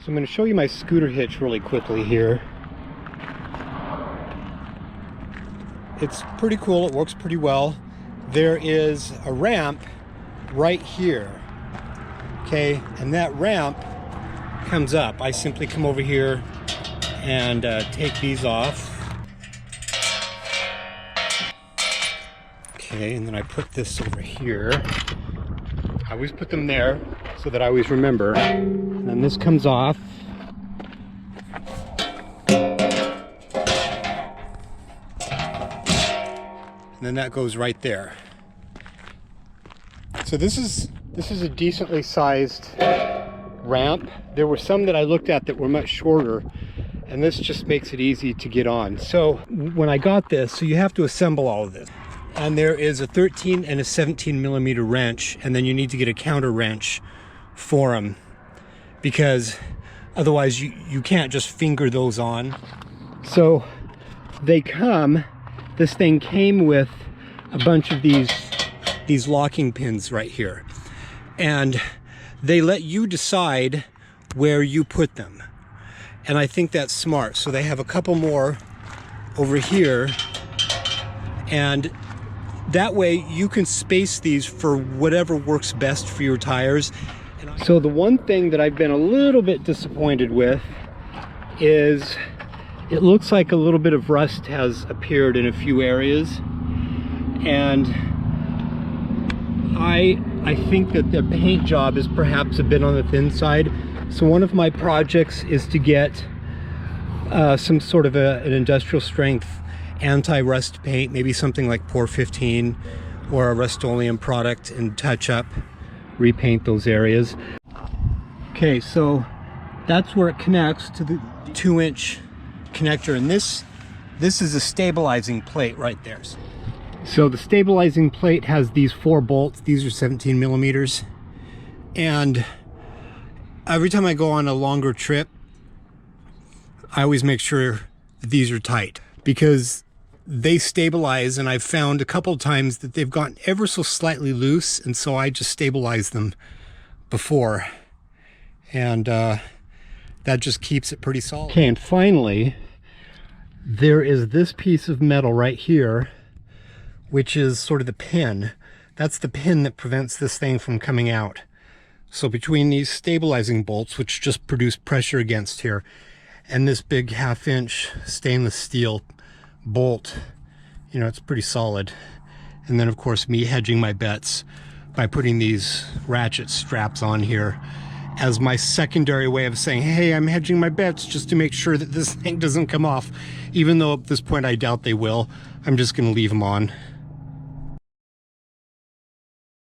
So I'm going to show you my scooter hitch really quickly here. It's pretty cool, it works pretty well. There is a ramp right here, okay, and that ramp comes up. I simply come over here and take these off. Okay, and then I put this over here. I always put them there so that I always remember. And then this comes off. And then that goes right there. So this is a decently sized ramp. There were some that I looked at that were much shorter, and this just makes it easy to get on. So when I got this, so you have to assemble all of this. And there is a 13 and a 17 millimeter wrench, and then you need to get a counter wrench for them, because otherwise you can't just finger those on. So they come, this thing came with a bunch of these locking pins right here, and they let you decide where you put them, and I think that's smart. So they have a couple more over here, and that way you can space these for whatever works best for your tires. So the one thing that I've been a little bit disappointed with is it looks like a little bit of rust has appeared in a few areas, and I think that the paint job is perhaps a bit on the thin side. So one of my projects is to get some sort of an industrial strength anti-rust paint, maybe something like Ep44 or a Rust-Oleum product, and touch up, repaint those areas. Okay, so that's where it connects to the 2-inch connector, and this is a stabilizing plate right there. So the stabilizing plate has these 4 bolts. These are 17 millimeters, and every time I go on a longer trip, I always make sure that these are tight, because they stabilize, and I've found a couple of times that they've gotten ever so slightly loose, and so I just stabilize them before, and that just keeps it pretty solid. Okay, and finally there is this piece of metal right here, which is sort of the pin. That's the pin that prevents this thing from coming out. So between these stabilizing bolts, which just produce pressure against here, and this big 1/2-inch stainless steel bolt, you know, it's pretty solid. And then of course me hedging my bets by putting these ratchet straps on here as my secondary way of saying, hey, I'm hedging my bets just to make sure that this thing doesn't come off, even though at this point I doubt they will. I'm just going to leave them on.